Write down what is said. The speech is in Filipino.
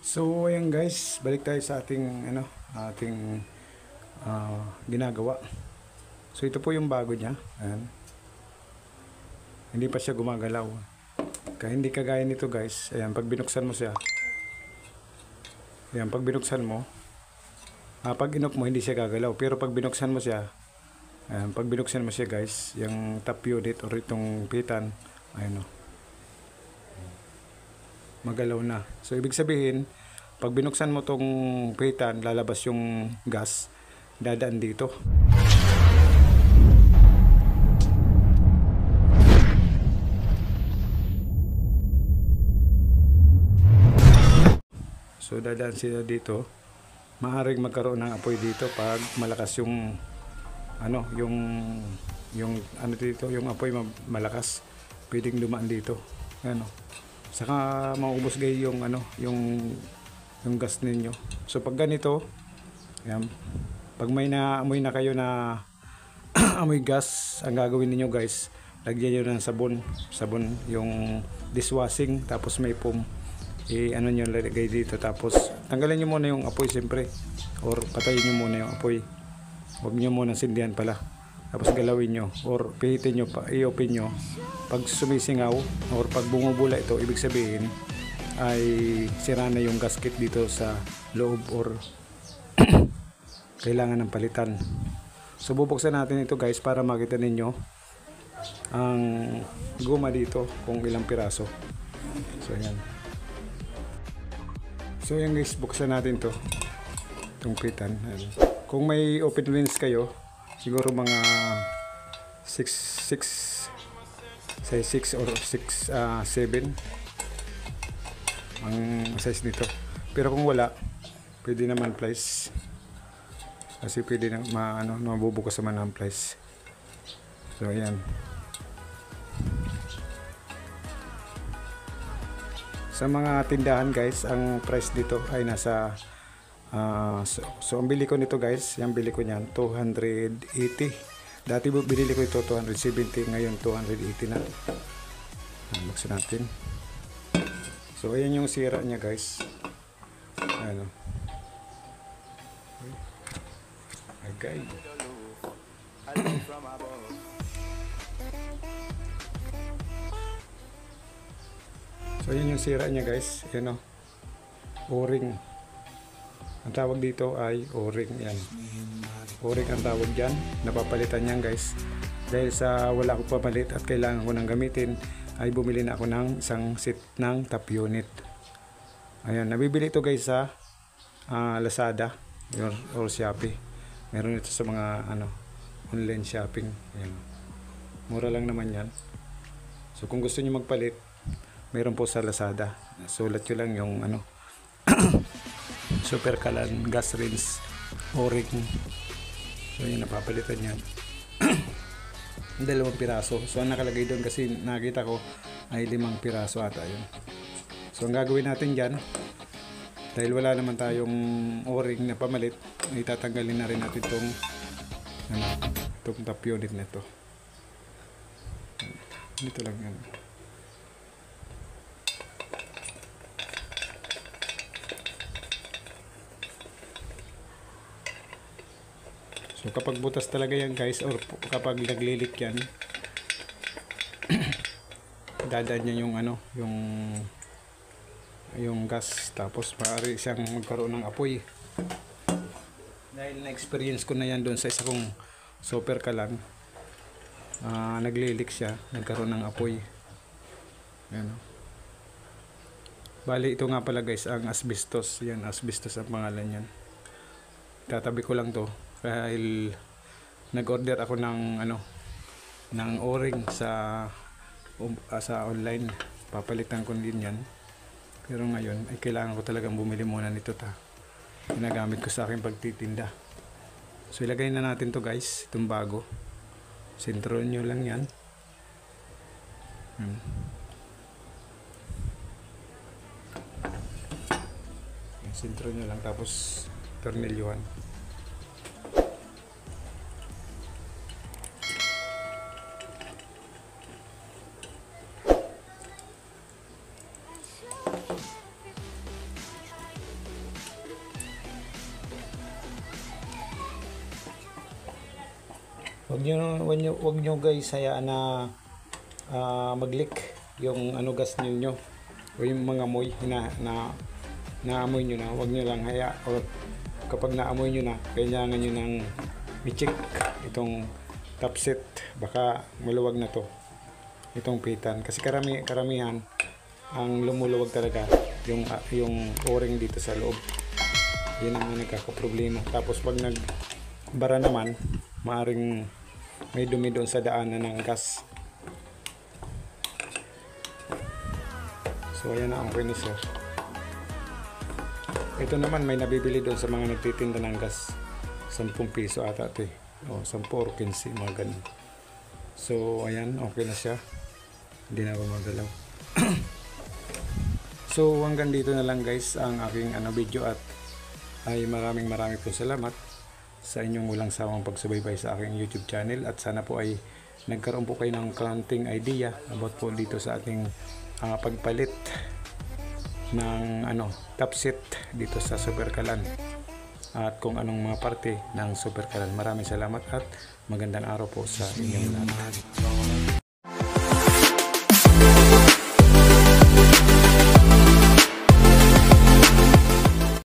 So ayan guys, balik tayo sa ating ginagawa. So ito po yung bago niya. Ayan. Hindi pa siya gumagalaw. Kaya hindi kagaya nito guys. Ayan, pag binuksan mo siya. Ayan, pag binuksan mo, pag inok mo hindi siya gagalaw. Pero pag binuksan mo siya, ayan, pag binuksan mo siya guys, yung top unit or itong pitan, ayan o. Magalaw na. So ibig sabihin, pag binuksan mo tong pitan, lalabas yung gas, dadaan dito. So dadaan sila dito. Maaaring magkaroon ng apoy dito pag malakas yung yung dito, yung apoy malakas, pwedeng dumaan dito. Ano? Saka maubos gay yung yung gas ninyo. So pag ganito, yan, pag may naamoy na kayo na amoy gas, ang gagawin niyo guys, lagyan niyo ng sabon yung dishwashing, tapos may foam. Ano niyo lagay dito, tapos tanggalin niyo muna yung apoy siyempre, or patayin niyo muna yung apoy. Huwag niyo muna sindihan pala. Tapos galawin nyo or pihitin nyo pa, i-open nyo. Pag sumisingaw or pag bumubula ito, ibig sabihin ay sira na yung gasket dito sa loob or kailangan ng palitan. So bubuksan natin ito guys para makita ninyo ang guma dito kung ilang piraso. So yan. So yan guys, buksan natin to, itong pitan. Kung may open lens kayo, siguro mga 6 or 6 7 ang size nito. Pero kung wala, pwede naman plies. Kasi pwede na mabubukas naman ang plies. So ayan. Sa mga tindahan guys, ang price dito ay nasa so ang bili ko nito guys, yung bili ko niyan 280. Dati binili ko ito 270, ngayon 280 na. Buksan natin. So ayan yung sira niya guys. Ano? Okay. So ayan yung sira niya guys. Ayan o. O-ring. Ang tawag dito ay O-ring. Yan. O-ring ang tawag dyan. Napapalitan yan guys. Dahil sa wala akong papalit at kailangan ko nang gamitin, ay bumili na ako ng isang set ng top unit. Ayan. Nabibili ito guys sa Lazada or Shopee. Meron ito sa mga online shopping. Ayan. Mura lang naman yan. So kung gusto niyo magpalit, meron po sa Lazada. Sulat nyo lang yung Super Kalan gas rinse O-ring. So yun, napapalitan yan. 2 piraso. So ang nakalagay doon kasi nakita ko ay 5 piraso ata yun. So ang gagawin natin dyan, dahil wala naman tayong O-ring na pamalit, itatanggalin na rin natin itong top unit na ito. Dito lang yan. So kapag butas talaga yan guys, or kapag naglilik yan, dadaan niya yung gas, tapos maaari siyang magkaroon ng apoy. Dahil na-experience ko na yan doon sa isa kong Super Kalan, naglilik siya, nagkaroon ng apoy. Ayan. Bali ito nga pala guys, ang asbestos. Yan, asbestos ang pangalan yan. Tatabi ko lang to dahil nag-order ako ng O-ring sa online. Papalitan ko din yan. Pero ngayon ay kailangan ko talagang bumili muna nito ginagamit ko sa aking pagtitinda. So ilagay na natin to guys, itong bago. Sentro nyo lang yan. Sentro nyo lang, tapos tornilyuhan. Wag nyo guys hayaan na mag-leak yung ano gas ninyo o yung mga amoy na naamoy nyo na. Wag nyo lang o kapag naamoy nyo na, kailangan nyo nang i-check itong top set, baka maluwag na to itong pitan, kasi karamihan ang lumuluwag talaga yung o-ring dito sa loob. Yun ang nagkakaproblema. Tapos pag nagbara naman, maaring may dumi doon sa daanan ng gas. So ayan na, okay na siya. Ito naman may nabibili doon sa mga nagtitinda ng gas, 10 piso ata ito eh, o 10 or 15, mga ganun. So ayan, okay na siya, hindi na ako magalaw. So hanggang dito na lang guys ang aking video, at ay maraming po salamat sa inyong walang sawang pagsubaybay sa aking YouTube channel, at sana po ay nagkaroon po kayo ng kaunting idea about po dito sa ating pagpalit ng top set dito sa Super Kalan, at kung anong mga parte ng Super Kalan. Maraming salamat at magandang araw po sa inyong lahat.